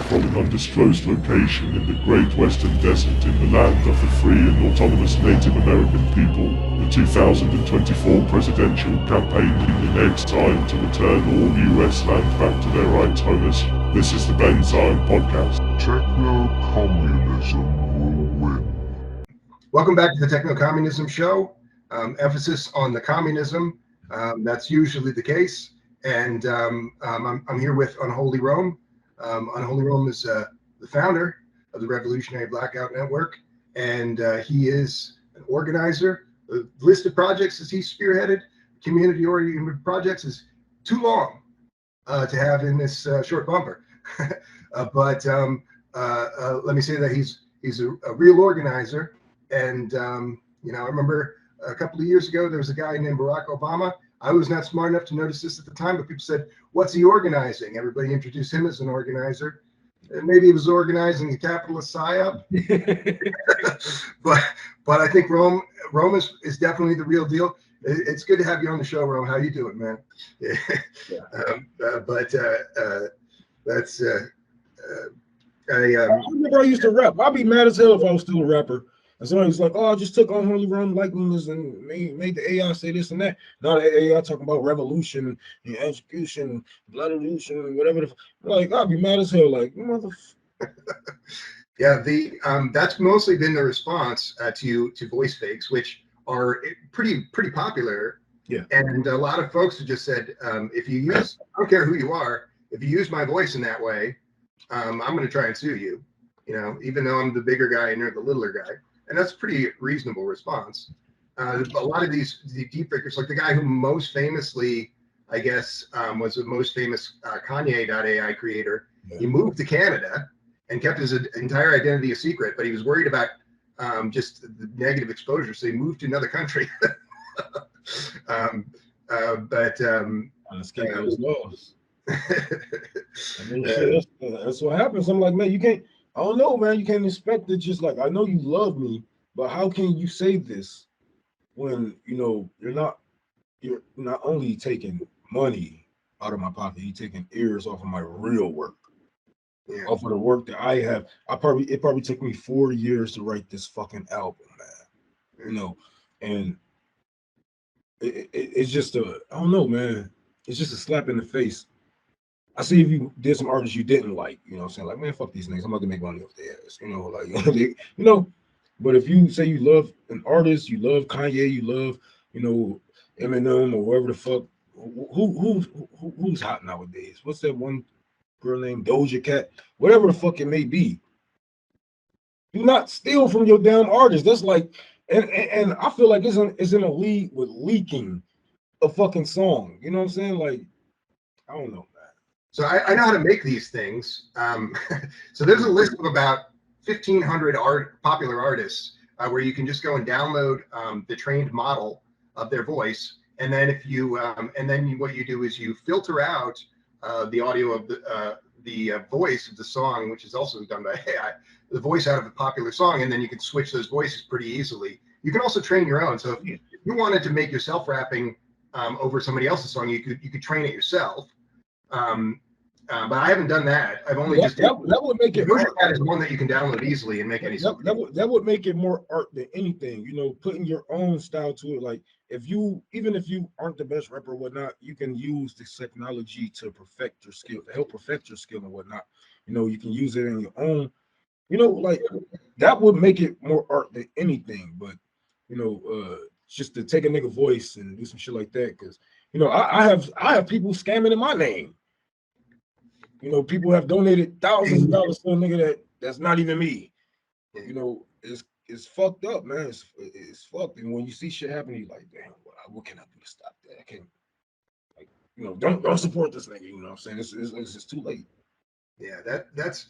from an undisclosed location in the Great Western Desert in the land of the free and autonomous Native American people. The 2024 presidential campaign in exile to return all US land back to their rightful owners. This is the Ben Zion Podcast. Techno Communism will win. Welcome back to the Techno Communism Show. Emphasis on the communism. That's usually the case. And I'm here with Unholy Rome. Unholy Rome is the founder of the Revolutionary Blackout Network, and he is an organizer. The list of projects that he's spearheaded, community-oriented projects, is too long to have in this short bumper. But let me say that he's a real organizer. And I remember a couple of years ago there was a guy named Barack Obama. I was not smart enough to notice this at the time, but people said, "What's he organizing?" Everybody introduced him as an organizer. And maybe he was organizing a capitalist psyop. but I think Rome is definitely the real deal. It's good to have you on the show, Rome. How you doing, man? I remember I used to rap. I'd be mad as hell if I was still a rapper. And somebody was like, "Oh, I just took Unholy Rome likeness and made the AI say this and that." Now the AI talking about revolution and execution, revolution, and whatever. Like, I'd be mad as hell. Like, Yeah, that's mostly been the response to voice fakes, which are pretty popular. Yeah. And a lot of folks have just said, if you use, I don't care who you are, if you use my voice in that way, I'm going to try and sue you. Even though I'm the bigger guy and you're the littler guy. And that's a pretty reasonable response. A lot of the deepfakers, like the guy who most famously, I guess, was the most famous Kanye.AI creator, he moved to Canada and kept his entire identity a secret, but he was worried about just the negative exposure, so he moved to another country. escape those laws. That's what happens. I'm like, man, you can't. I don't know, man. You can't expect it. Just like, I know you love me, but how can you say this when you're not only taking money out of my pocket, you're taking ears off of my real work, off of the work that I have. It probably took me 4 years to write this fucking album, man. And it's just I don't know, man. It's just a slap in the face. I see if you did some artists you didn't like, I'm saying, like, man, fuck these niggas. I'm not gonna make money off their ass, But if you say you love an artist, you love Kanye, you love, Eminem or whoever the fuck, who's hot nowadays? What's that one girl named Doja Cat? Whatever the fuck it may be. Do not steal from your damn artist. That's like, and I feel like it's in a league with leaking a fucking song. You know what I'm saying? Like, I don't know. So I know how to make these things. So there's a list of about 1,500 popular artists where you can just go and download the trained model of their voice, and then what you do is you filter out the audio of the voice of the song, which is also done by AI, the voice out of a popular song, and then you can switch those voices pretty easily. You can also train your own. So if you wanted to make yourself rapping over somebody else's song, you could train it yourself. But I haven't done that. I've only that would make it. That is one that you can download easily and make any. That would make it more art than anything. Putting your own style to it. Like, even if you aren't the best rapper or whatnot, you can use this technology to perfect your skill, to help perfect your skill and whatnot. You can use it in your own. Like, that would make it more art than anything. But just to take a nigga voice and do some shit like that, because I have people scamming in my name. People have donated thousands of dollars to a nigga that's not even me. It's fucked up, man. It's fucked. And when you see shit happen, you're like, damn, what can I do to stop that? I can't, don't support this nigga. You know what I'm saying? It's just too late. Yeah, that's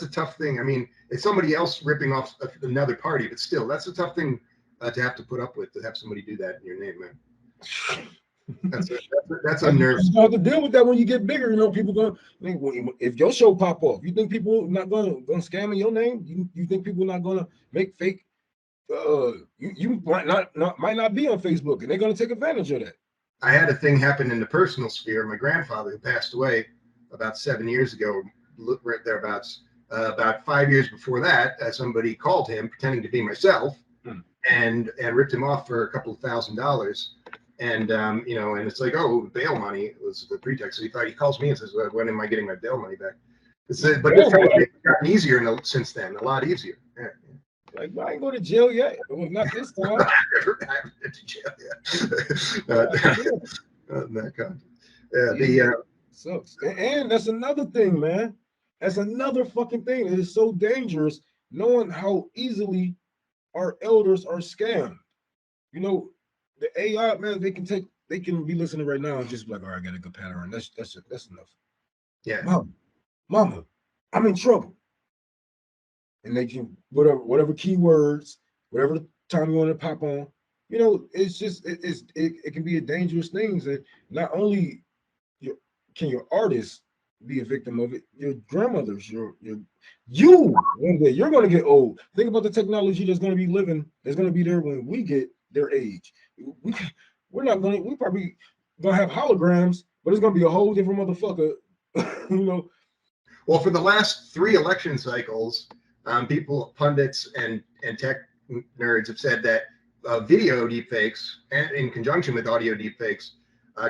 a tough thing. I mean, it's somebody else ripping off another party, but still, that's a tough thing to have to put up with, to have somebody do that in your name, man. That's unnerving. You have to deal with that when you get bigger. People gonna, if your show pop off, you think people not gonna scam in your name? You think people not gonna make fake? You might not be on Facebook, and they're gonna take advantage of that. I had a thing happen in the personal sphere. My grandfather, who passed away about 7 years ago, right thereabouts. About 5 years before that, somebody called him pretending to be myself, and ripped him off for a couple of $1,000. And and it's like, oh, bail money was the pretext. So he calls me and says, well, when am I getting my bail money back? But this kind of thing's gotten easier since then, a lot easier. Yeah. Like, I ain't go to jail yet. Well, not this time. I haven't been to jail yet. That kind. Sucks. And that's another thing, man. That's another fucking thing. It is so dangerous knowing how easily our elders are scammed. You know, the AI, man, they can be listening right now and just be like, all right, I got a good pattern. That's enough. Yeah. Mama, I'm in trouble. And they can whatever keywords, whatever time you want to pop on. You know, it's just it can be a dangerous thing that not only can your artists be a victim of it, your grandmothers, you one day you're going to get old. Think about the technology that's going to be there when we get their age. We're probably gonna have holograms, but it's gonna be a whole different motherfucker. You know. Well, for the last 3 election cycles, pundits, and tech nerds have said that video deepfakes, and in conjunction with audio deepfakes,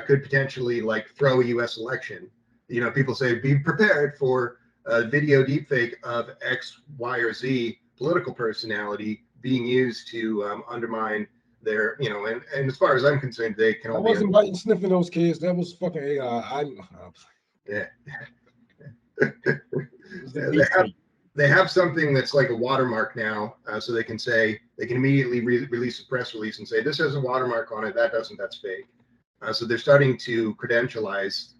could potentially like throw a U.S. election. You know, people say be prepared for a video deepfake of X, Y, or Z political personality being used to undermine their, and as far as I'm concerned, they can all I wasn't biting sniffing those kids. That was fucking AI. Yeah. The they have something that's like a watermark now, so they can immediately release a press release and say this has a watermark on it, that doesn't, that's fake. So they're starting to credentialize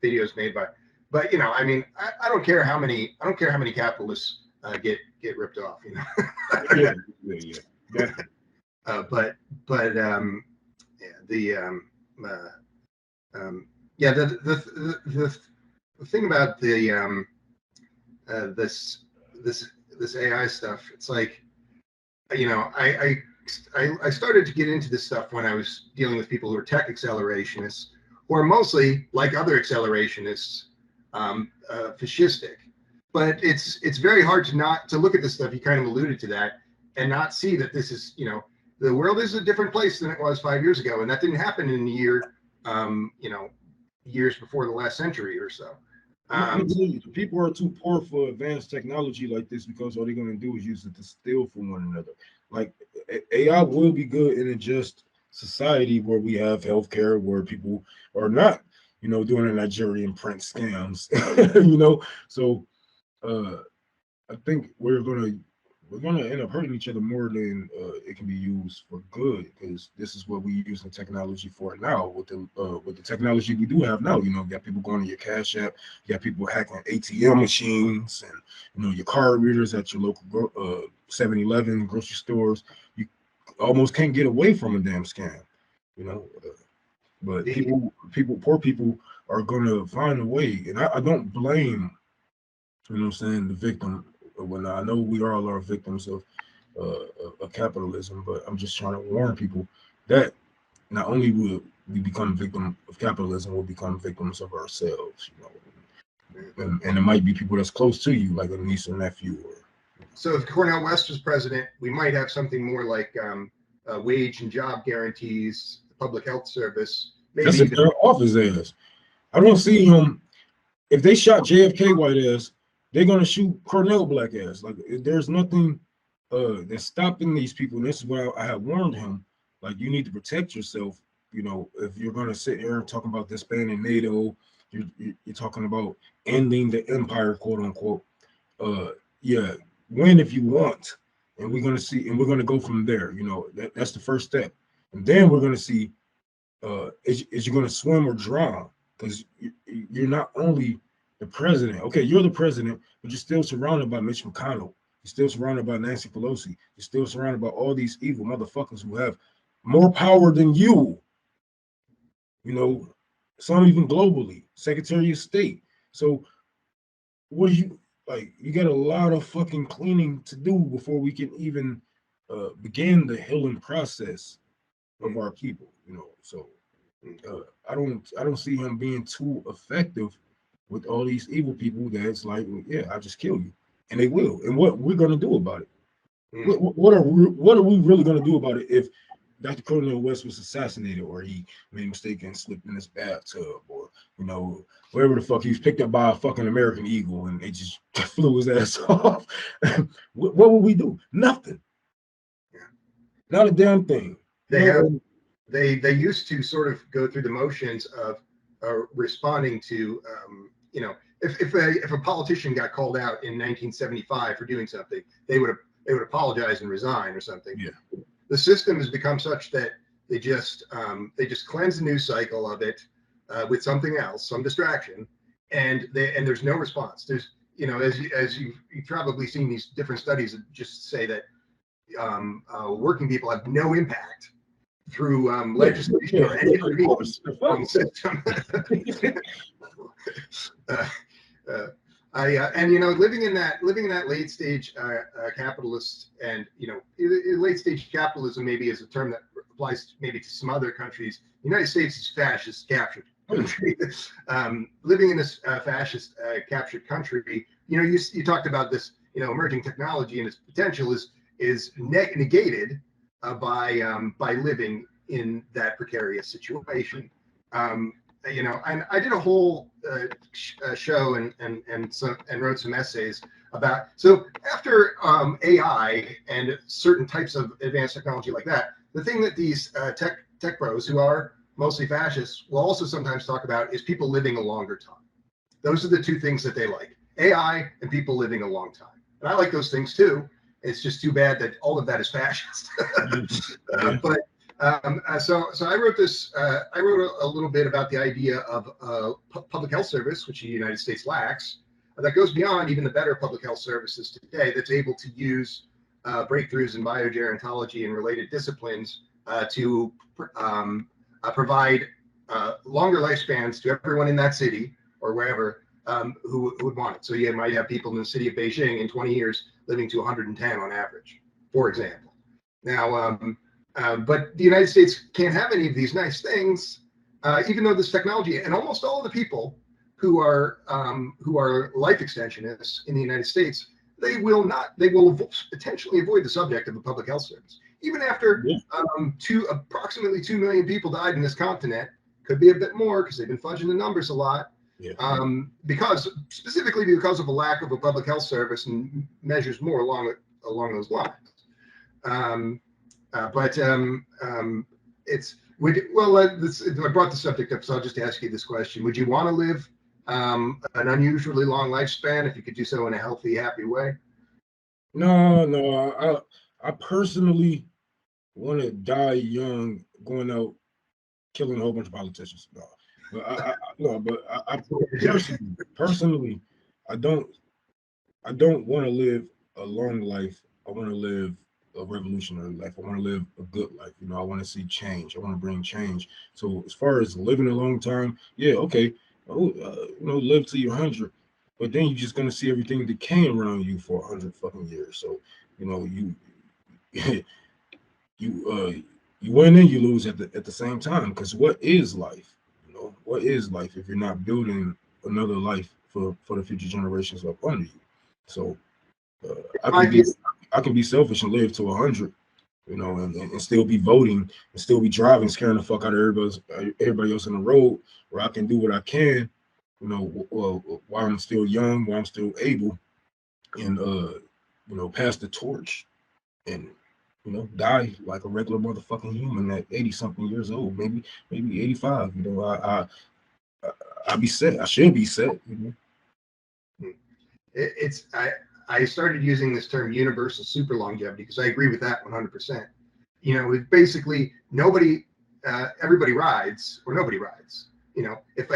videos made by, but I mean, I don't care how many capitalists get ripped off, yeah. But the thing about this AI stuff, it's like, I started to get into this stuff when I was dealing with people who are tech accelerationists, who are mostly like other accelerationists, fascistic. But it's very hard to look at this stuff. You kind of alluded to that, and not see that this is, the world is a different place than it was 5 years ago, and that didn't happen in the years before the last century or so. People are too poor for advanced technology like this because all they're going to do is use it to steal from one another. Like, AI will be good in a just society where we have healthcare, where people are not, doing the Nigerian print scams, So I think we're gonna end up hurting each other more than it can be used for good, because this is what we use the technology for now. With the technology we do have now, you got people going to your Cash App, you got people hacking ATM machines, and your card readers at your local 7-Eleven, grocery stores. You almost can't get away from a damn scam, but poor people are gonna find a way, and I don't blame, the victim. When I know we all are victims of capitalism, but I'm just trying to warn people that not only will we become victim of capitalism, we'll become victims of ourselves, and it might be people that's close to you, like a niece or nephew. So if Cornel West was president, we might have something more like wage and job guarantees, the public health service. Maybe that's even off his ass. I don't see him. If they shot JFK white ass, they're gonna shoot Cornell black ass. Like, there's nothing that's stopping these people. And this is why I have warned him. Like, you need to protect yourself. If you're gonna sit here and talk about disbanding NATO, you're talking about ending the empire, quote unquote. Yeah, win if you want, and we're gonna see, and we're gonna go from there. That's the first step, and then we're gonna see is you're gonna swim or drown, because you're not only the president. Okay, you're the president, but you're still surrounded by Mitch McConnell. You're still surrounded by Nancy Pelosi. You're still surrounded by all these evil motherfuckers who have more power than you. Some even globally, Secretary of State. So what do you like? You got a lot of fucking cleaning to do before we can even begin the healing process of our people. So I don't see him being too effective with all these evil people that's like, yeah, I'll just kill you, and they will. And what we're gonna do about it? What are we really gonna do about it if Dr. Cornel West was assassinated, or he made a mistake and slipped in his bathtub, or wherever the fuck he was picked up by a fucking American eagle and they just flew his ass off? What would we do? Nothing. Not a damn thing. They used to sort of go through the motions of responding to if a politician got called out in 1975 for doing something, they would apologize and resign or something. Yeah. The system has become such that they just cleanse the news cycle of it with something else, some distraction, and there's no response. There's as you've probably seen these different studies that just say that working people have no impact through legislation or any other means on the system. Living in that late stage capitalist, and late stage capitalism maybe is a term that applies maybe to some other countries. The United States is fascist captured country. Living in this fascist captured country, you talked about this, emerging technology and its potential is negated by living in that precarious situation. And I did a whole show and wrote some essays about. So after AI and certain types of advanced technology like that, the thing that these tech pros, who are mostly fascists, will also sometimes talk about is people living a longer time. Those are the two things that they like: AI and people living a long time. And I like those things too. It's just too bad that all of that is fascist. So I wrote this. I wrote a little bit about the idea of public health service, which the United States lacks, that goes beyond even the better public health services today. That's able to use breakthroughs in biogerontology and related disciplines to provide longer lifespans to everyone in that city or wherever who would want it. So you might have people in the city of Beijing in 20 years living to 110 on average, for example. Now, but the United States can't have any of these nice things, even though this technology and almost all of the people who are life extensionists in the United States, they will potentially avoid the subject of a public health service, even after approximately 2 million people died in this continent. Could be a bit more because they've been fudging the numbers a lot. Specifically because of a lack of a public health service and measures more along those lines. I brought the subject up, so I'll just ask you this question: would you want to live an unusually long lifespan if you could do so in a healthy, happy way? No. I personally want to die young, going out killing a whole bunch of politicians. No, but I personally, I don't want to live a long life. I want to live a revolutionary life. I want to live a good life. I want to see change. I want to bring change. So as far as living a long time, yeah, okay. Live till you're 100, but then you're just gonna see everything decay around you for 100 fucking years. So you you win and you lose at the same time. Because what is life? What is life if you're not building another life for the future generations up under you? So I can be selfish and live to 100, and still be voting and still be driving, scaring the fuck out of everybody else on the road, where I can do what I can, while I'm still young, while I'm still able, and pass the torch and die like a regular motherfucking human at 80 something years old, maybe 85. I'll be set. I should be set. I started using this term universal super longevity because I agree with that 100%. Basically everybody rides or nobody rides. If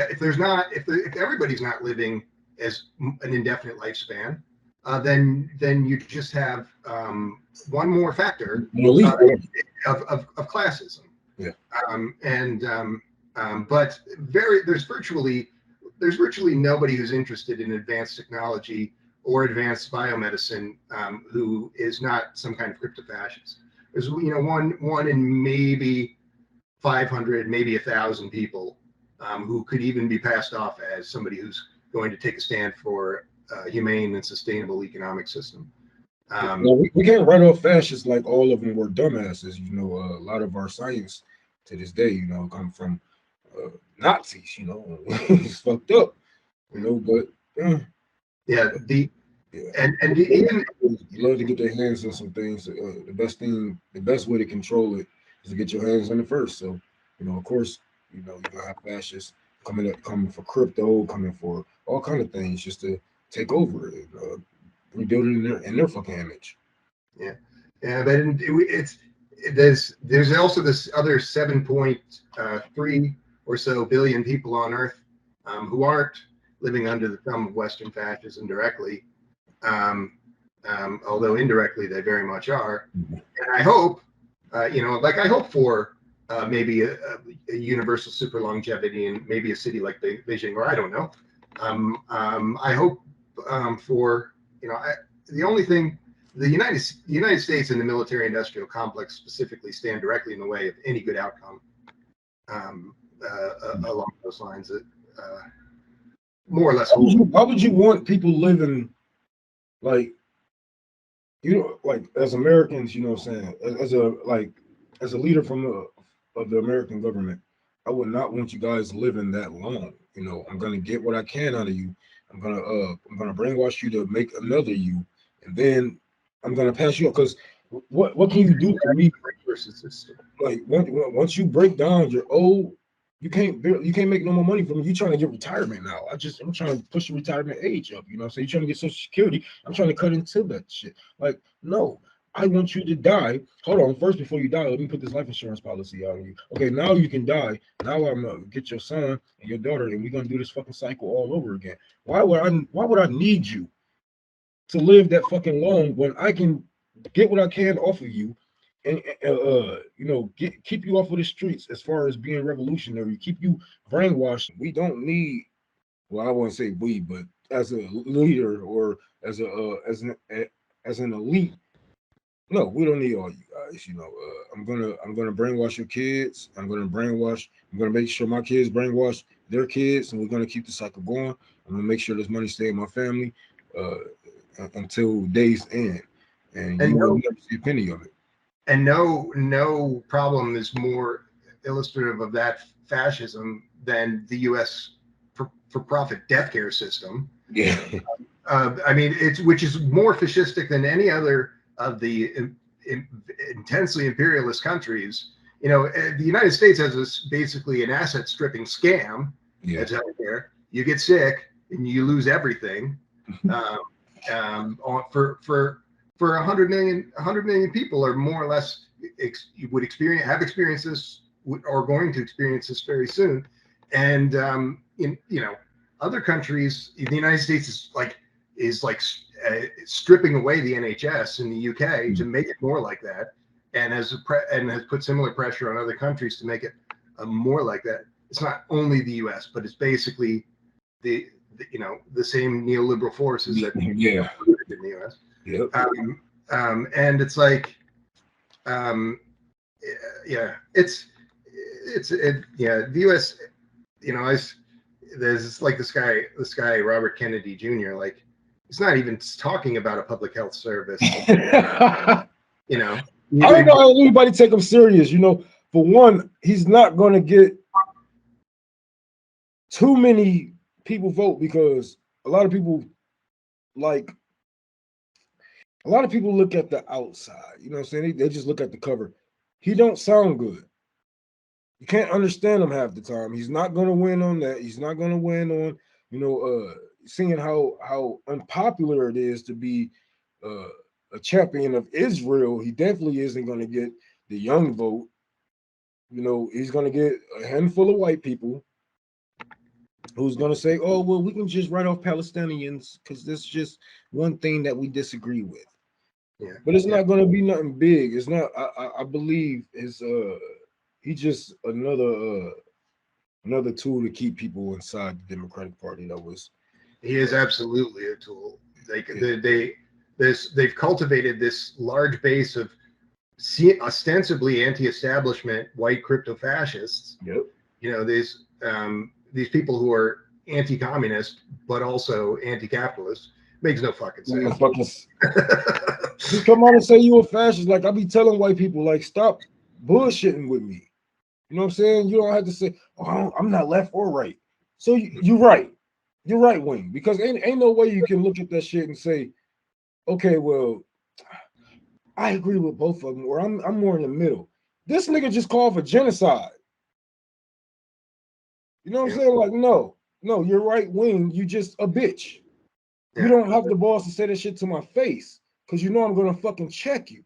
everybody's not living as an indefinite lifespan, then you just have one more factor of classism. Yeah. But there's virtually nobody who's interested in advanced technology or advanced biomedicine who is not some kind of crypto-fascist. There's one in maybe 500, maybe 1,000 people who could even be passed off as somebody who's going to take a stand for a humane and sustainable economic system. Well, we can't write off fascists like all of them were dumbasses. You know, a lot of our science to this day, you know, come from Nazis. You know, it's fucked up. You know, but yeah, yeah. and even love to get their hands on some things. The best way to control it is to get your hands on it first. So, you know, of course, you know, you're gonna have fascists coming for crypto, coming for all kind of things just to take over it, rebuild it in their fucking image. Yeah, but it's there's also this other 7.3 or so billion people on Earth who aren't living under the thumb of Western fascism directly, although indirectly they very much are. And I hope, like I hope for maybe a universal super longevity in maybe a city like Beijing, or I don't know. I hope for, the only thing, the United States and the military industrial complex specifically stand directly in the way of any good outcome along those lines. That more or less. Why would you want people living like, you know, like as Americans, you know what I'm saying, as a leader of the American government, I would not want you guys living that long. You know, I'm gonna get what I can out of you. I'm gonna brainwash you to make another you, and then I'm gonna pass you up. Because what can you do to me? Like once you break down, you're old. You can't make no more money from me. You trying to get retirement now. I'm trying to push the retirement age up. You know what I'm saying? You're trying to get Social Security. I'm trying to cut into that shit. Like, no, I want you to die. Hold on, first before you die, let me put this life insurance policy out on you. Okay, now you can die. Now I'm gonna get your son and your daughter, and we're gonna do this fucking cycle all over again. Why would I need you to live that fucking long when I can get what I can off of you? And keep you off of the streets as far as being revolutionary, keep you brainwashed. We don't need, well, I won't say we, but as a leader or as an elite, no, we don't need all you guys. You know, I'm gonna brainwash your kids. I'm gonna make sure my kids brainwash their kids, and we're gonna keep the cycle going. I'm gonna make sure there's money stay in my family until days end, and you will never see a penny of it. And no problem is more illustrative of that fascism than the U.S. for-profit death care system. Yeah. I mean, which is more fascistic than any other of the intensely imperialist countries. You know, the United States has basically an asset stripping scam. Yeah. That's out there. You get sick and you lose everything. For 100 million people are more or less have experienced this, or going to experience this very soon. And other countries, the United States is stripping away the NHS in the UK to make it more like that, and has put similar pressure on other countries to make it more like that. It's not only the US, but it's basically the same neoliberal forces that in the US. Yep. And it's like, the US, there's like this guy Robert Kennedy Jr. Like, he's not even talking about a public health service. I don't know how anybody take him serious. You know, for one, he's not going to get too many people vote because a lot of people look at the outside. You know what I'm saying? They just look at the cover. He don't sound good. You can't understand him half the time. He's not going to win on that. He's not going to win on, seeing how unpopular it is to be a champion of Israel. He definitely isn't going to get the young vote. You know, he's going to get a handful of white people who's going to say, oh, well, we can just write off Palestinians because that's just one thing that we disagree with. Yeah. But it's not going to be nothing big. It's not, I believe is he's just another tool to keep people inside the Democratic Party. He is absolutely a tool. They've cultivated this large base of ostensibly anti-establishment white crypto fascists. Yep. You know, these people who are, anti-communist but also anti-capitalist makes no fucking sense. Just come out and say you a fascist. Like I be telling white people, like stop bullshitting with me. You know what I'm saying? You don't have to say, "Oh, I'm not left or right." So you're right. You're right wing, because ain't no way you can look at that shit and say, "Okay, well, I agree with both of them," or I'm more in the middle. This nigga just called for genocide. You know what I'm saying? Like, no, you're right wing. You just a bitch. You don't have the balls to say that shit to my face, because you know I'm gonna fucking check you.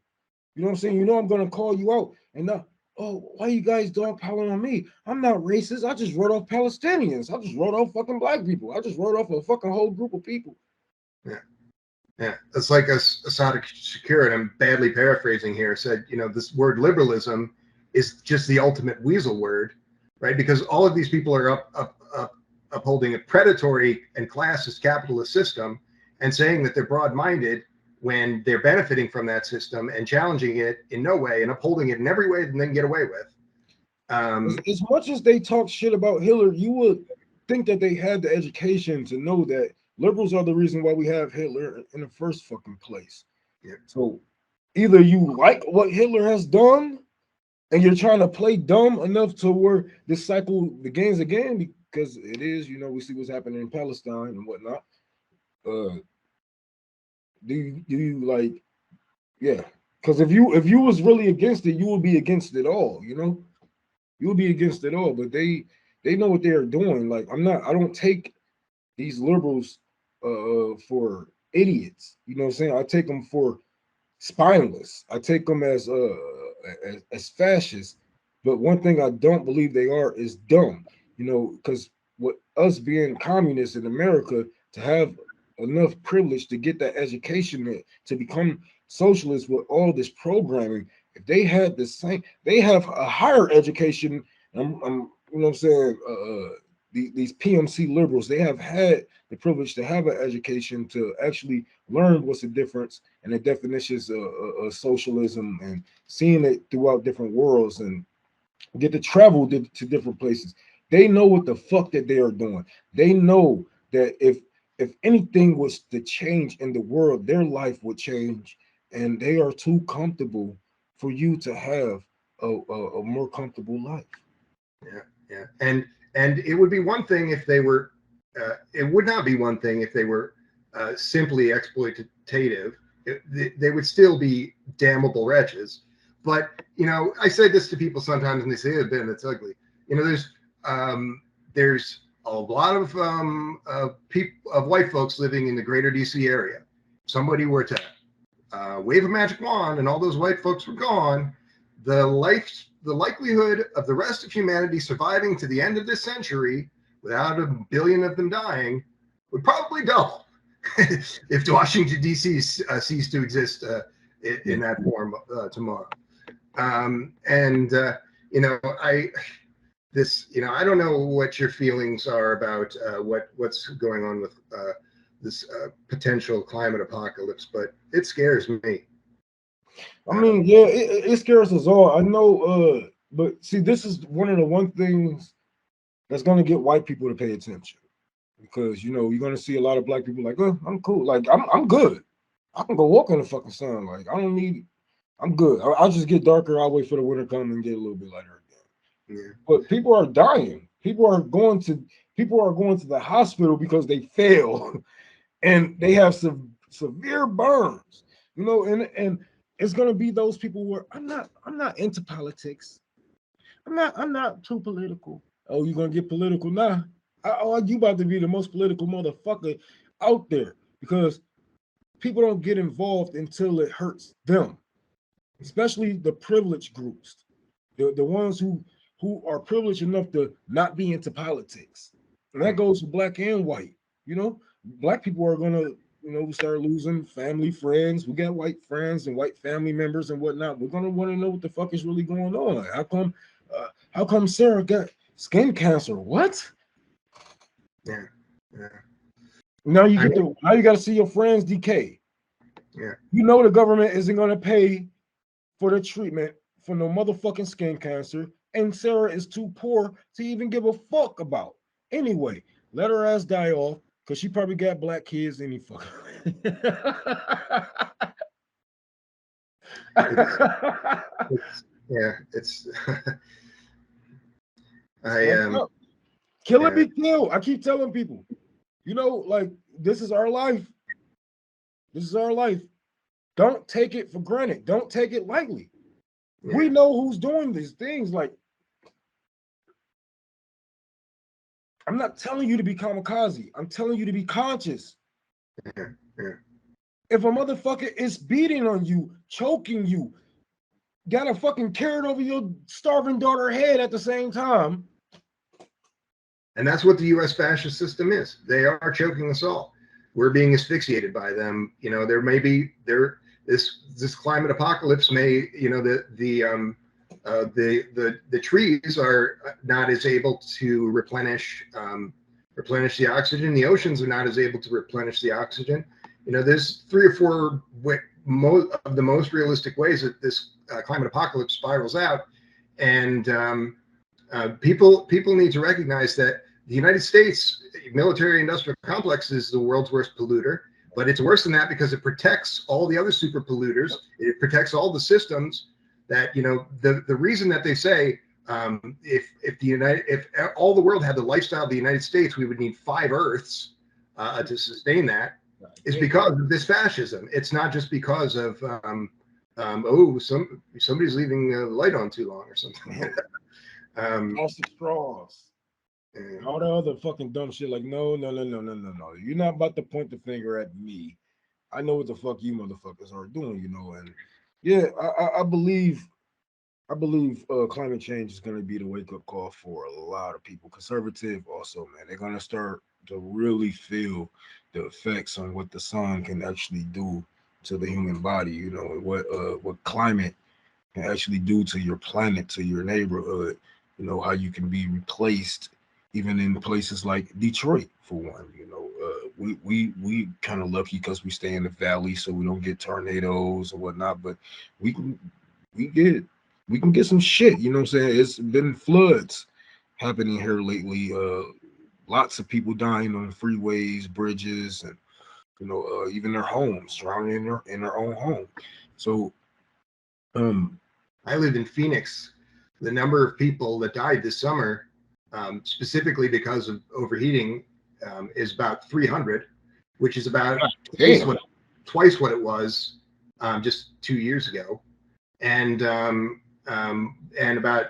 You know what I'm saying? You know I'm gonna call you out. And now, oh, why you guys dogpiling on me? I'm not racist. I just wrote off Palestinians. I just wrote off fucking black people. I just wrote off a fucking whole group of people. Yeah, it's like Asada Shakur, and I'm badly paraphrasing here, said, you know, this word liberalism is just the ultimate weasel word, right? Because all of these people are upholding a predatory and classist capitalist system and saying that they're broad-minded when they're benefiting from that system and challenging it in no way and upholding it in every way that they can get away with. As much as they talk shit about Hitler, you would think that they had the education to know that liberals are the reason why we have Hitler in the first fucking place. Yeah. So either you like what Hitler has done and you're trying to play dumb enough to where this cycle begins again, because it is, you know, we see what's happening in Palestine and whatnot. Do you like, yeah, because if you was really against it, you would be against it all, you know, you would be against it all. But they know what they're doing. Like I don't take these liberals for idiots, you know what I'm saying? I take them for spineless. I take them as fascists. But one thing I don't believe they are is dumb, you know, because with us being communists in America, to have enough privilege to get that education to become socialists with all this programming, if they had the same, they have a higher education. I'm you know what I'm saying? These PMC liberals, they have had the privilege to have an education to actually learn what's the difference and the definitions of socialism, and seeing it throughout different worlds, and get to travel to different places. They know what the fuck that they are doing. They know that if anything was to change in the world, their life would change, and they are too comfortable for you to have a more comfortable life. Yeah. And it would be one thing if they were, it would not be one thing if they were simply exploitative. They would still be damnable wretches. But, you know, I say this to people sometimes and they say, Ben, that's ugly. You know, there's a lot of white folks living in the greater DC area. If somebody were to wave a magic wand and all those white folks were gone, the likelihood of the rest of humanity surviving to the end of this century without a billion of them dying would probably double if Washington D.C. ceased to exist in that form tomorrow. You know, I don't know what your feelings are about what's going on with this potential climate apocalypse, but it scares me. I mean, yeah, it scares us all. I know, but see, this is one of the things that's going to get white people to pay attention, because you know you're going to see a lot of black people like, oh, I'm cool, like I'm good. I can go walk in the fucking sun. Like I don't need. I'm good. I'll just get darker. I'll wait for the winter come and get a little bit lighter again. Yeah. But people are dying. People are going to the hospital because they fail, and they have severe burns. You know, and it's gonna be those people where I'm not into politics. I'm not too political. Oh, you're gonna get political now? You about to be the most political motherfucker out there, because people don't get involved until it hurts them, especially the privileged groups, the ones who are privileged enough to not be into politics. And that goes for black and white. You know, black people are gonna, you know, we start losing family, friends. We got white friends and white family members and whatnot. We're gonna want to know what the fuck is really going on. How come Sarah got skin cancer? What? Yeah. Now you got to see your friends decay. Yeah. You know the government isn't gonna pay for the treatment for no motherfucking skin cancer, and Sarah is too poor to even give a fuck about. Anyway, Let her ass die off, because she probably got black kids any fucking. Yeah, it's I Kill or yeah, be killed. I keep telling people, like, this is our life. This is our life. Don't take it for granted. Don't take it lightly. yeah. We know who's doing these things. Like, I'm not telling you to be kamikaze. I'm telling you to be conscious. Yeah, yeah. If a motherfucker is beating on you, choking you, got a fucking carrot over your starving daughter head at the same time. And that's what the U.S. fascist system is. They are choking us all. We're being asphyxiated by them. There may be this climate apocalypse may, the trees are not as able to replenish the oxygen. The oceans are not as able to replenish the oxygen. There's 3 or 4 of the most realistic ways that this climate apocalypse spirals out, and people need to recognize that the United States military-industrial complex is the world's worst polluter, but it's worse than that because it protects all the other super polluters. It protects all the systems that, the reason that they say if all the world had the lifestyle of the United States, we would need 5 Earths to sustain that, is because of this fascism. It's not just because of somebody's leaving the light on too long or something. Plastic straws. All the other fucking dumb shit. Like, no. You're not about to point the finger at me. I know what the fuck you motherfuckers are doing, and yeah, I believe climate change is going to be the wake-up call for a lot of people. Conservative also, man, they're going to start to really feel the effects on what the sun can actually do to the human body, what climate can actually do to your planet, to your neighborhood, how you can be replaced even in places like Detroit, for one. We kind of lucky because we stay in the valley, so we don't get tornadoes or whatnot, but we can get some shit. You know what I'm saying? It's been floods happening here lately. Lots of people dying on freeways, bridges, and even their homes, drowning in their own home. So, I live in Phoenix. The number of people that died this summer, specifically because of overheating, is about 300, which is about twice what it was just 2 years ago, and about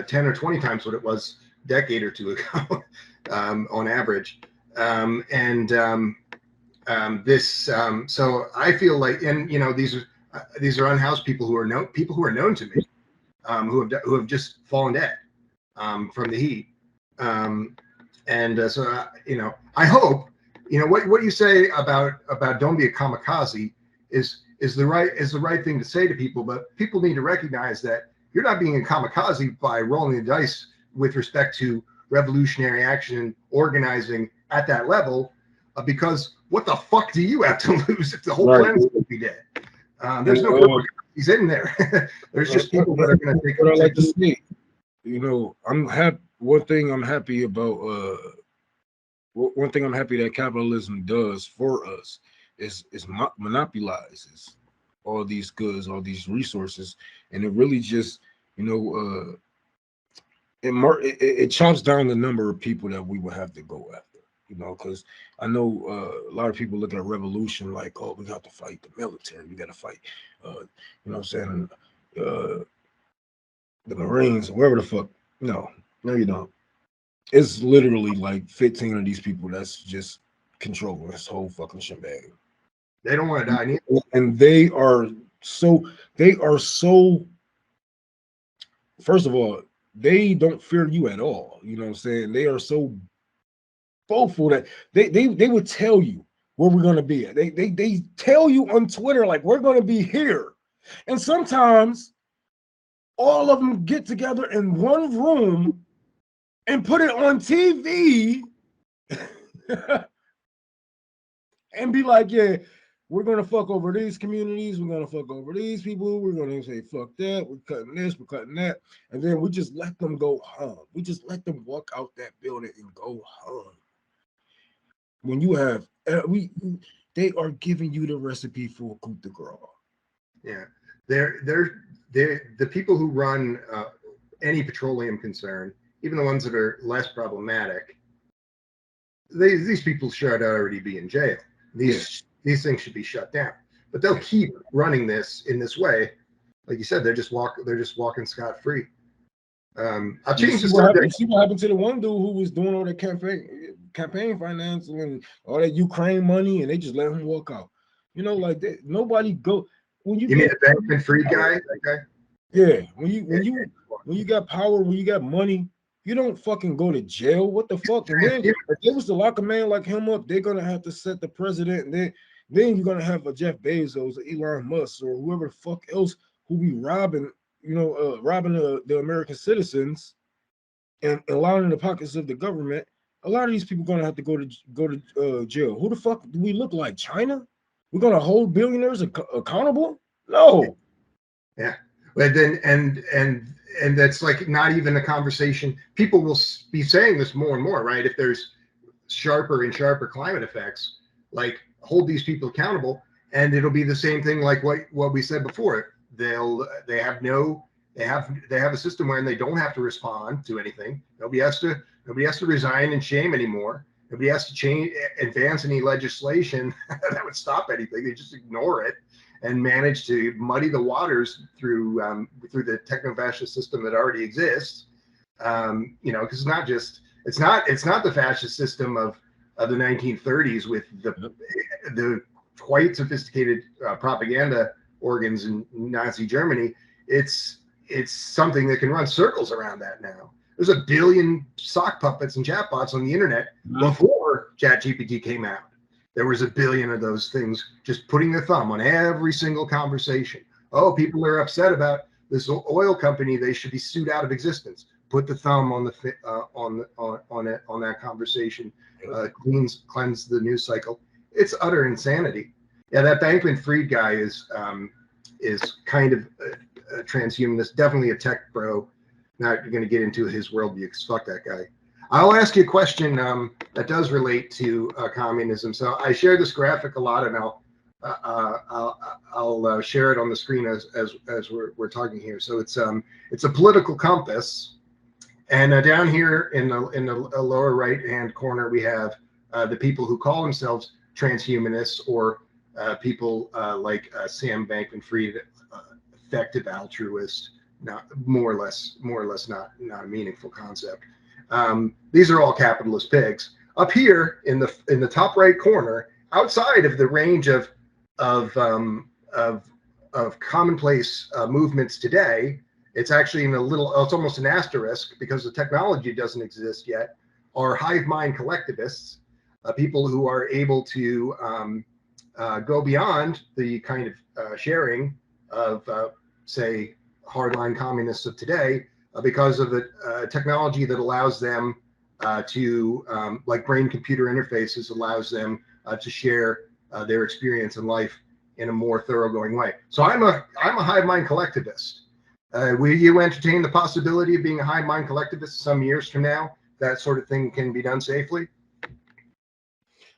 10 or 20 times what it was a decade or two ago on average. So I feel like, and these are unhoused people who are known to me, who have just fallen dead from the heat. I hope what you say about don't be a kamikaze is the right thing to say to people, but people need to recognize that you're not being a kamikaze by rolling the dice with respect to revolutionary action and organizing at that level, because what the fuck do you have to lose if the whole planet's going to be dead? There's no kamikazes in there. There's just people that are going to take. What I like to see, I'm happy. One thing I'm happy about. One thing I'm happy that capitalism does for us is monopolizes all these goods, all these resources, and it really just it chops down the number of people that we would have to go after. Because I know a lot of people look at revolution like, oh, we got to fight the military, we got to fight, what I'm saying, the Marines, wherever the fuck. No, you don't. It's literally like 15 of these people that's just controlling this whole fucking shebang. They don't want to die neither. And they are so. First of all, they don't fear you at all. You know what I'm saying? They are so boastful that they would tell you where we're gonna be at. They tell you on Twitter like we're gonna be here, and sometimes all of them get together in one room and put it on TV and be like, yeah, we're gonna fuck over these communities, we're gonna fuck over these people, we're gonna say fuck that, we're cutting this, we're cutting that, and then we just let them go home. We just let them walk out that building and go home. when you have they are giving you the recipe for coup de grace. Yeah, they're the people who run any petroleum concern, even the ones that are less problematic. These people should already be in jail. These things should be shut down. But they'll keep running this in this way. Like you said, they're just walking scot free. I'll change the subject. You see what happened to the one dude who was doing all the campaign finance and all that Ukraine money, and they just let him walk out. You know, like that. Nobody go when you mean the Bankman-Fried guy? That guy? Yeah, when you got power, when you got money, you don't fucking go to jail. What the fuck? And then if they was to lock a man like him up, they're gonna have to set the president, and then you're gonna have a Jeff Bezos or Elon Musk or whoever the fuck else who be robbing, robbing the American citizens and lining the pockets of the government. A lot of these people gonna have to go to jail. Who the fuck do we look like? China? We're gonna hold billionaires accountable? No. Yeah. But then and that's like not even a conversation. People will be saying this more and more, right? If there's sharper and sharper climate effects, like hold these people accountable, and it'll be the same thing like what we said before. They have a system where they don't have to respond to anything. Nobody has to resign and shame anymore. Nobody has to advance any legislation that would stop anything. They just ignore it and manage to muddy the waters through the techno-fascist system that already exists. Because it's not the fascist system of the 1930s with the quite sophisticated propaganda organs in Nazi Germany. It's something that can run circles around that now. There's a billion sock puppets and chatbots on the internet before ChatGPT came out. There was a billion of those things just putting their thumb on every single conversation. Oh, people are upset about this oil company. They should be sued out of existence. Put the thumb on that conversation. Cleanse the news cycle. It's utter insanity. Yeah, that Bankman-Fried guy is kind of a transhumanist, definitely a tech bro. Not going to get into his worldview because fuck that guy. I'll ask you a question that does relate to communism. So I share this graphic a lot, and I'll share it on the screen as we're talking here. So it's a political compass, and down here in the lower right hand corner we have the people who call themselves transhumanists, or people like Sam Bankman-Fried, effective altruist. Not more or less not a meaningful concept. These are all capitalist pigs. Up here in the top right corner, outside of the range of commonplace movements today, it's actually in it's almost an asterisk because the technology doesn't exist yet, are hive mind collectivists, people who are able to go beyond the kind of sharing of, say, hardline communists of today, because of the technology that allows them to, like brain-computer interfaces, allows them to share their experience in life in a more thoroughgoing way. So I'm a hive mind collectivist. Will you entertain the possibility of being a hive mind collectivist some years from now? That sort of thing can be done safely.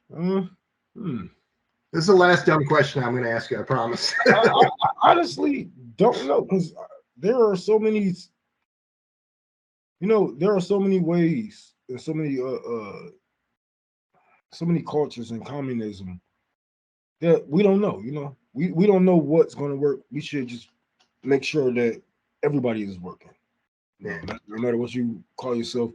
This is the last dumb question I'm going to ask you, I promise. I honestly don't know, because there are so many, there are so many ways and so many cultures in communism that we don't know. We don't know what's going to work. We should just make sure that everybody is working. Yeah. No matter what you call yourself,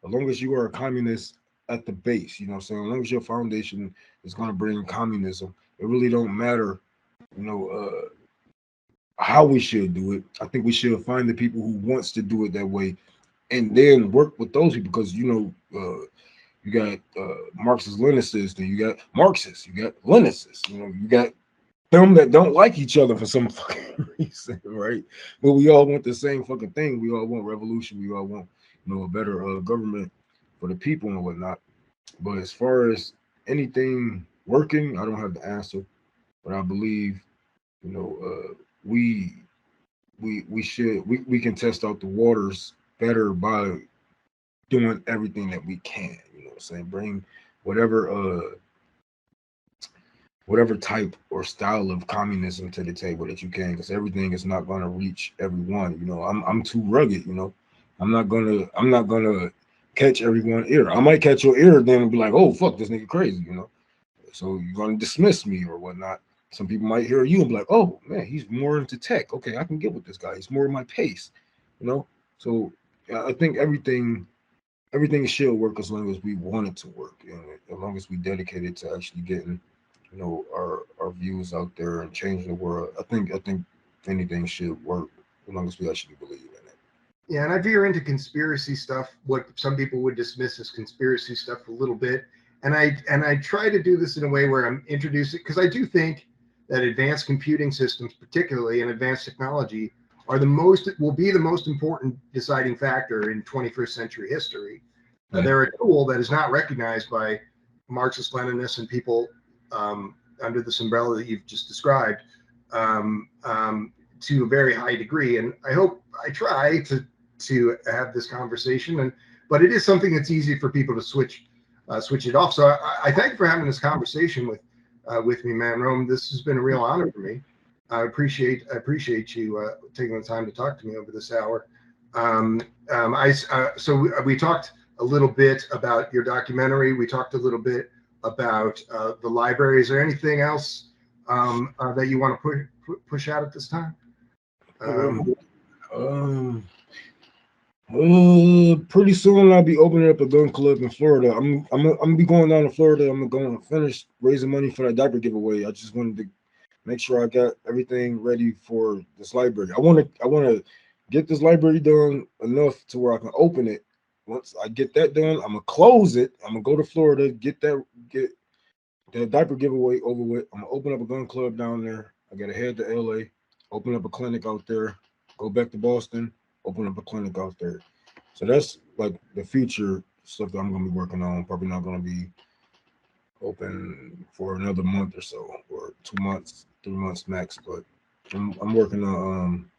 as long as you are a communist at the base, as long as your foundation is going to bring communism, it really don't matter, how we should do it. I think we should find the people who wants to do it that way, and then work with those people, because you got Marxist Leninists, then you got Marxists, you got Leninists, you got them that don't like each other for some fucking reason, right? But we all want the same fucking thing. We all want revolution. We all want, a better government for the people and whatnot. But as far as anything working, I don't have the answer. But I believe, we can test out the waters better by doing everything that we can. Bring whatever whatever type or style of communism to the table that you can, because everything is not going to reach everyone. You know, I'm too rugged. You know, I'm not gonna catch everyone's ear. I might catch your ear, then and be like, oh fuck, this nigga crazy. You know, so you're gonna dismiss me or whatnot. Some people might hear you and be like, oh man, he's more into tech. Okay, I can get with this guy. He's more in my pace. You know, so I think everything should work as long as we want it to work, and as long as we dedicated to actually getting, you know, our views out there and changing the world. I think anything should work as long as we actually believe in it. Yeah, and I veer into conspiracy stuff, what some people would dismiss as conspiracy stuff a little bit. And I try to do this in a way where I'm introducing, because I do think that advanced computing systems, particularly and advanced technology, will be the most important deciding factor in 21st century history. Yeah. They're a tool that is not recognized by Marxist Leninists and people under this umbrella that you've just described to a very high degree. And I try to have this conversation, but it is something that's easy for people to switch it off. So I thank you for having this conversation with me, man. Rome, this has been a real honor for me. I appreciate you taking the time to talk to me over this hour. So we talked a little bit about your documentary. We talked a little bit about the library. Is there anything else that you want to push out at this time? Pretty soon I'll be opening up a gun club in Florida. I'm gonna be going down to Florida. I'm going to finish raising money for that diaper giveaway. I just wanted to make sure I got everything ready for this library. I want to get this library done enough to where I can open it. Once I get that done, I'm gonna close it. I'm gonna go to Florida, get the diaper giveaway over with. I'm gonna open up a gun club down there. I gotta head to LA, open up a clinic out there, go back to Boston, open up a clinic out there. So that's like the future stuff that I'm gonna be working on. Probably not gonna be open for another month or so, or 2 months, 3 months max. But I'm working on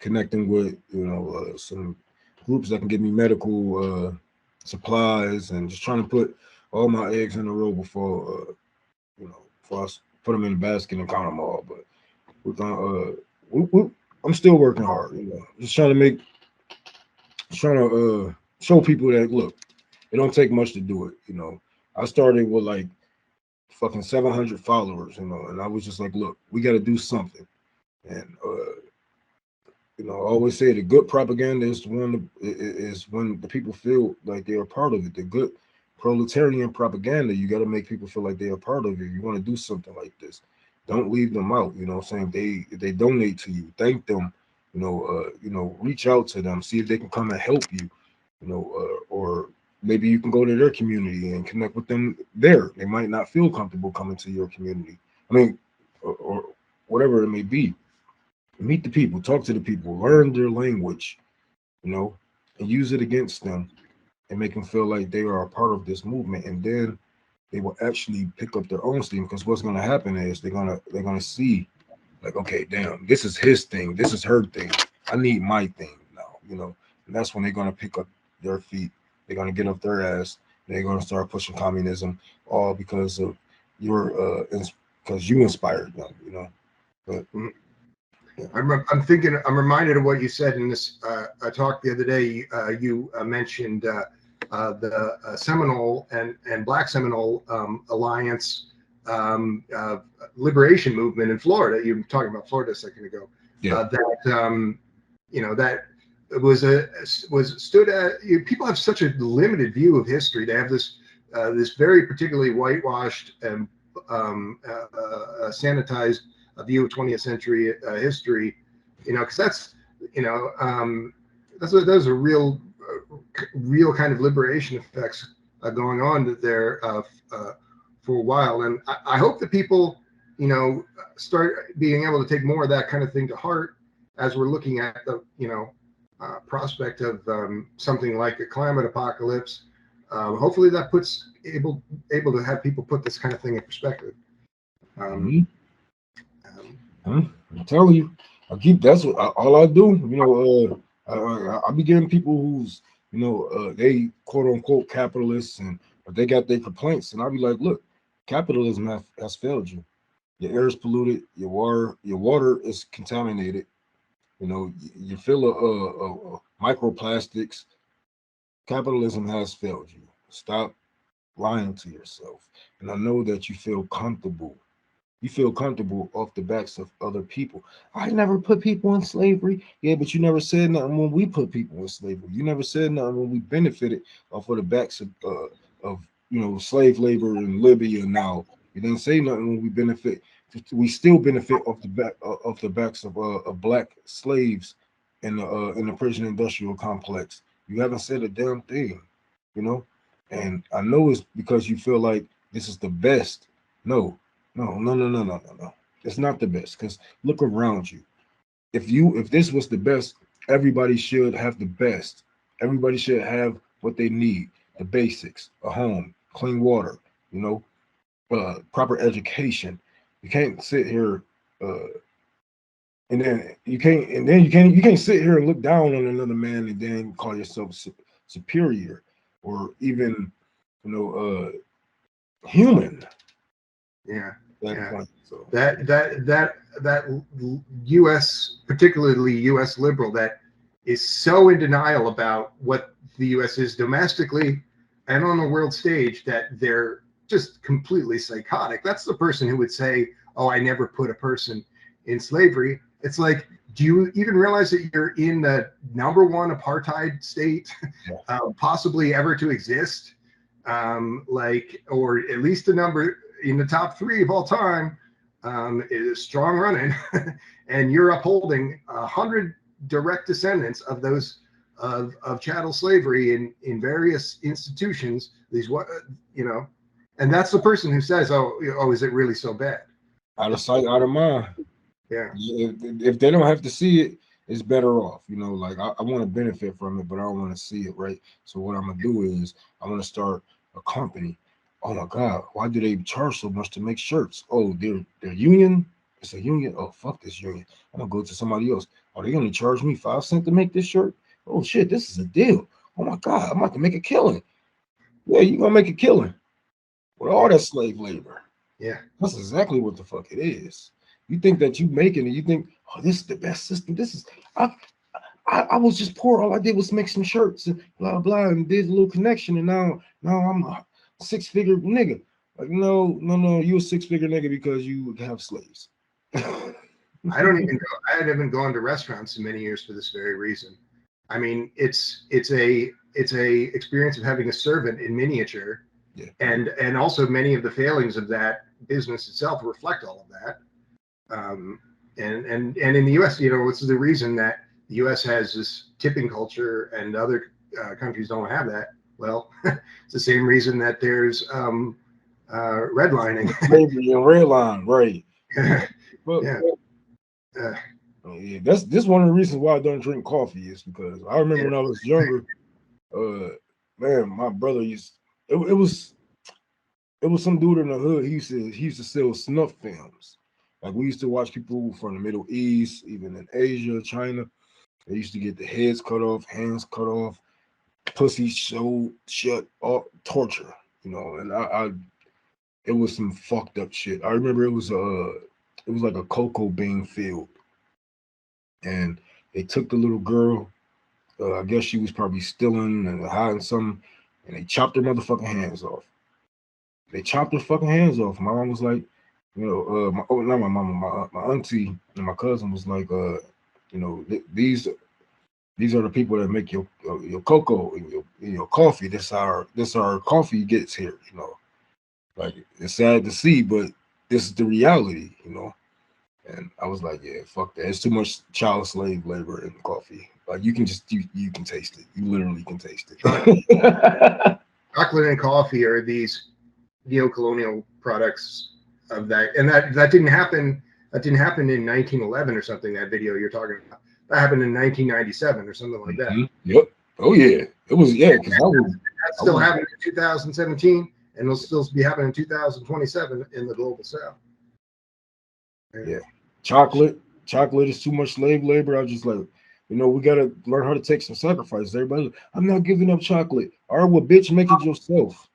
connecting with some groups that can give me medical supplies, and just trying to put all my eggs in a row before before I put them in a basket and count them all. But we're gonna I'm still working hard, just trying to show people that look, it don't take much to do it. I started with like fucking 700 followers, and I was just like, look, we got to do something. And I always say the good propaganda is when the people feel like they are part of it. The good proletarian propaganda, you got to make people feel like they are part of it. You want to do something like this, don't leave them out. Saying if they donate to you, thank them. Reach out to them, see if they can come and help you. Or maybe you can go to their community and connect with them there. They might not feel comfortable coming to your community. I mean, or whatever it may be. Meet the people, talk to the people, learn their language, and use it against them and make them feel like they are a part of this movement. And then they will actually pick up their own steam, because what's going to happen is they're gonna see like, okay, damn, this is his thing, this is her thing. I need my thing now, and that's when they're gonna pick up their feet. They're gonna get up their ass. They're gonna start pushing communism, all because of because you inspired them, But I'm reminded of what you said in this talk the other day. You mentioned the Seminole and Black Seminole Alliance liberation movement in Florida. You were talking about Florida a second ago. Yeah. That stood at. People have such a limited view of history. They have this very particularly whitewashed and sanitized view of 20th century history, because those are real kind of liberation effects going on there for a while. And I hope that people, start being able to take more of that kind of thing to heart as we're looking at the, prospect of something like a climate apocalypse. Hopefully that able to have people put this kind of thing in perspective. I'm telling you, that's all I do. I be getting people who's, they quote unquote capitalists and but they got their complaints, and I'll be like, look, capitalism has failed you. Your air is polluted, your water is contaminated. You know, you feel microplastics. Capitalism has failed you. Stop lying to yourself. And I know that you feel comfortable. You feel comfortable off the backs of other people. I never put people in slavery. Yeah, but you never said nothing when we put people in slavery. You never said nothing when we benefited off of the backs of slave labor in Libya. Now you didn't say nothing when we benefit. We still benefit off the backs of black slaves in the prison industrial complex. You haven't said a damn thing, you know. And I know it's because you feel like this is the best. No, no. It's not the best, because look around you. If this was the best, everybody should have the best. Everybody should have what they need, the basics, a home, clean water, proper education. You can't sit here you can't sit here and look down on another man and then call yourself superior or even human. Yeah. Point, so. That U.S., particularly U.S. liberal, that is so in denial about what the U.S. is domestically and on the world stage that they're just completely psychotic. That's the person who would say, "Oh, I never put a person in slavery." It's like, do you even realize that you're in the #1 apartheid state, possibly ever to exist? Or at least the number in the top 3 of all time, is strong running, and you're upholding 100 direct descendants of those of chattel slavery in various institutions. And that's the person who says, "Oh, is it really so bad?" Out of sight, out of mind. Yeah. If they don't have to see it, it's better off. Like I want to benefit from it, but I don't want to see it, right? So what I'm gonna do is I'm gonna start a company. Oh my God, why do they charge so much to make shirts? Oh, they're union. It's a union. Oh, fuck this union. I'm gonna go to somebody else. Oh, they only charge me 5 cents to make this shirt. Oh shit, this is a deal. Oh my God, I'm about to make a killing. Yeah, you're gonna make a killing with all that slave labor. Yeah, that's exactly what the fuck it is. You think that you making it, you think, oh, this is the best system. This is I was just poor. All I did was make some shirts and blah blah and did a little connection, and now I'm a 6-figure nigga. Like, no, you a 6-figure nigga because you have slaves. I haven't gone to restaurants in many years for this very reason. I mean, it's a experience of having a servant in miniature, and also many of the failings of that business itself reflect all of that. And in the U.S., what's the reason that the U.S. has this tipping culture and other countries don't have that? Well, it's the same reason that there's redlining. Slavery and redline, right? But, this one of the reasons why I don't drink coffee is because I remember when I was younger, man, my brother it was some dude in the hood. He used to sell snuff films. Like, we used to watch people from the Middle East, even in Asia, China. They used to get the heads cut off, hands cut off, pussy shut off, torture, and it was some fucked up shit. I remember it was like a cocoa bean field, and they took the little girl. I guess she was probably stealing and hiding something, and they chopped her motherfucking hands off. They chopped her fucking hands off. My mom was like, not my mama, my auntie and my cousin was like, these are the people that make your cocoa and your coffee. This our coffee gets here. Like, it's sad to see, but this is the reality. And I was like, yeah, fuck that. It's too much child slave labor in coffee. Like, you can you can taste it. You literally can taste it. Chocolate and coffee are these neo-colonial products of that, and that didn't happen. That didn't happen in 1911 or something. That video you're talking about, that happened in 1997 or something like that. Mm-hmm. Yep. Oh yeah, it was. Yeah, because that's still happening in 2017, and it'll still be happening in 2027 in the global south. Yeah, chocolate is too much slave labor. I was just like, we gotta learn how to take some sacrifices. Everybody, I'm not giving up chocolate. All right, well, bitch, make it yourself.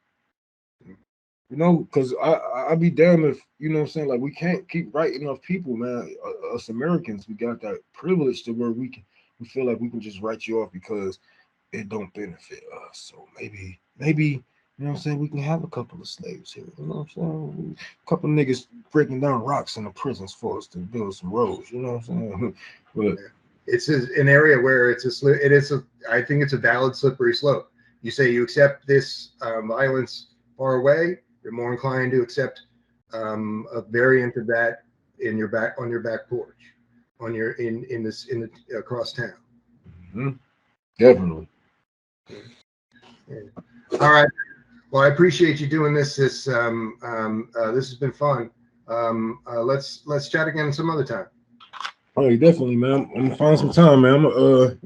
You know, because I'd be damned if, you know what I'm saying, like we can't keep writing off people, man. Us Americans, we got that privilege to where we feel like we can just write you off because it don't benefit us. So maybe, you know what I'm saying, we can have a couple of slaves here. You know what I'm saying? A couple of niggas breaking down rocks in the prisons for us to build some roads. You know what I'm saying? But it's an area where I think it's a valid slippery slope. You say you accept this violence far away, you're more inclined to accept a variant of that on your back porch, on your in the across town. definitely. Yeah. All right. Well, I appreciate you doing this. This has been fun. Let's chat again some other time. Oh, definitely, man. I'm gonna find some time, man.